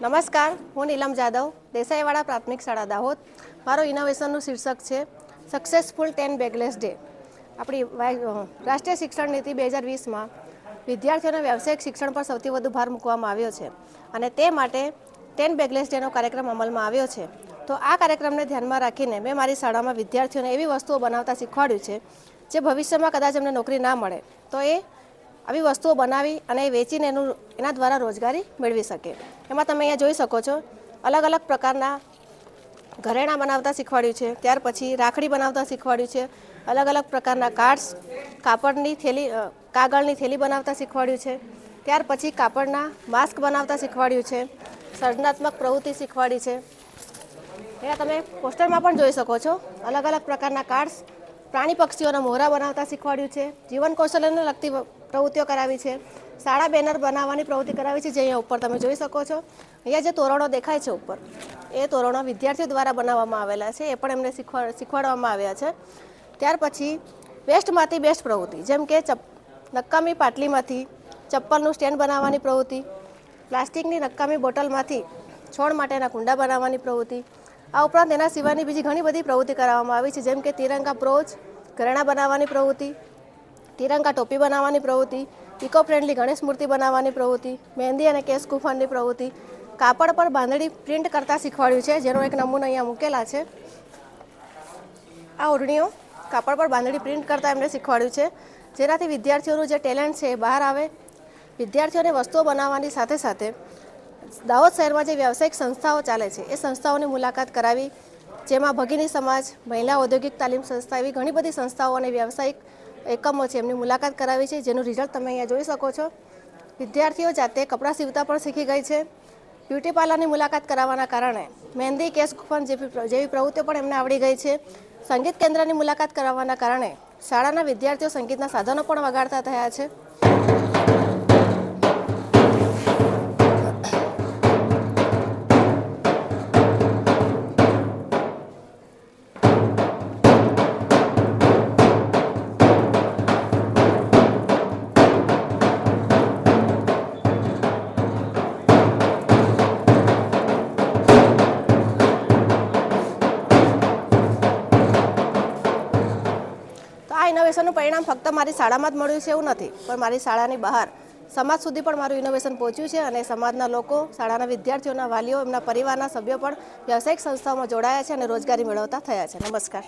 નમસ્કાર, હું નીલમ જાદવ, દેસાઈવાડા પ્રાથમિક શાળા દાહોદ. મારો ઇનોવેશનનું શીર્ષક છે સક્સેસફુલ 10 બેગલેસ ડે. આપણી રાષ્ટ્રીય શિક્ષણ નીતિ 2020માં વિદ્યાર્થીઓના વ્યવસાયિક શિક્ષણ પર સૌથી વધુ ભાર મૂકવામાં આવ્યો છે અને તે માટે 10 બેગલેસ ડેનો કાર્યક્રમ અમલમાં આવ્યો છે. તો આ કાર્યક્રમને ધ્યાનમાં રાખીને મેં મારી શાળામાં વિદ્યાર્થીઓને એવી વસ્તુઓ બનાવતા શીખવાડ્યું છે જે ભવિષ્યમાં કદાચ એમને નોકરી ના મળે તો એ આવી વસ્તુઓ બનાવી અને વેચીને એના દ્વારા રોજગારી મેળવી શકે. એમાં તમે અહીંયા જોઈ શકો છો, અલગ અલગ પ્રકારના ઘરેણાં બનાવતા શીખવાડ્યું છે, ત્યાર પછી રાખડી બનાવતા શીખવાડ્યું છે, અલગ અલગ પ્રકારના કાર્ડ્સ, કાપડની થેલી, કાગળની થેલી બનાવતા શીખવાડ્યું છે, ત્યાર પછી કાપડના માસ્ક બનાવતા શીખવાડ્યું છે, સર્જનાત્મક પ્રવૃત્તિ શીખવાડી છે. અહીંયા તમે પોસ્ટરમાં પણ જોઈ શકો છો, અલગ અલગ પ્રકારના કાર્ડ્સ, પ્રાણી પક્ષીઓના મોહરા બનાવતા શીખવાડ્યું છે, જીવન કૌશલ્યને લગતી પ્રવૃત્તિઓ કરાવી છે, શાળા બેનર બનાવવાની પ્રવૃત્તિ કરાવી છે, જે અહીંયા ઉપર તમે જોઈ શકો છો. અહીંયા જે તોરણો દેખાય છે ઉપર, એ તોરણો વિદ્યાર્થીઓ દ્વારા બનાવવામાં આવેલા છે, એ પણ એમને શીખવાડવામાં આવ્યા છે. ત્યાર પછી વેસ્ટમાંથી બેસ્ટ પ્રવૃત્તિ, જેમ કે નકામી પાટલીમાંથી ચપ્પલનું સ્ટેન્ડ બનાવવાની પ્રવૃત્તિ, પ્લાસ્ટિકની નકામી બોટલમાંથી છોડ માટેના કુંડા બનાવવાની પ્રવૃત્તિ. આ ઉપરાંત એના સિવાયની બીજી ઘણી બધી પ્રવૃત્તિ કરાવવામાં આવી છે, જેમ કે તિરંગા બ્રોચ, ઘરેણાં બનાવવાની પ્રવૃત્તિ, તિરંગા ટોપી બનાવવાની પ્રવૃત્તિ, ઇકો ફ્રેન્ડલી ગણેશ મૂર્તિ બનાવવાની પ્રવૃત્તિ, મહેંદી અને કેસ કુફનની પ્રવૃત્તિ, કાપડ પર બાંધણી પ્રિન્ટ કરતા શીખવાડ્યું છે, જેનો એક નમૂનો અહીંયા મૂકેલા છે. આ ઓઢણીઓ કાપડ પર બાંધણી પ્રિન્ટ કરતા એમને શીખવાડ્યું છે, જેનાથી વિદ્યાર્થીઓનું જે ટેલેન્ટ છે એ બહાર આવે. વિદ્યાર્થીઓને વસ્તુઓ બનાવવાની સાથે સાથે દાહોદ શહેરમાં જે વ્યવસાયિક સંસ્થાઓ ચાલે છે એ સંસ્થાઓની મુલાકાત કરાવી, જેમાં ભગીની સમાજ, મહિલા ઔદ્યોગિક તાલીમ સંસ્થા, એવી ઘણી બધી સંસ્થાઓ અને વ્યવસાયિક એકમો છે એમની મુલાકાત કરાવી છે, જેનું રિઝલ્ટ તમે અહીંયા જોઈ શકો છો. વિદ્યાર્થીઓ જાતે કપડાં સીવતા પણ શીખી ગઈ છે. બ્યુટી પાર્લરની મુલાકાત કરાવવાના કારણે મહેંદી, કેસ કુફન જેવી પ્રવૃત્તિઓ પણ એમને આવડી ગઈ છે. સંગીત કેન્દ્રની મુલાકાત કરાવવાના કારણે શાળાના વિદ્યાર્થીઓ સંગીતના સાધનો પણ વગાડતા થયા છે. આ ઇનોવેશનનું પરિણામ ફક્ત મારી શાળામાં જ મળ્યું છે એવું નથી, પણ મારી શાળાની બહાર સમાજ સુધી પણ મારું ઇનોવેશન પહોંચ્યું છે અને સમાજના લોકો, શાળાના વિદ્યાર્થીઓના વાલીઓ, એમના પરિવારના સભ્યો પણ વ્યવસાયિક સંસ્થાઓમાં જોડાયા છે અને રોજગારી મેળવતા થયા છે. નમસ્કાર.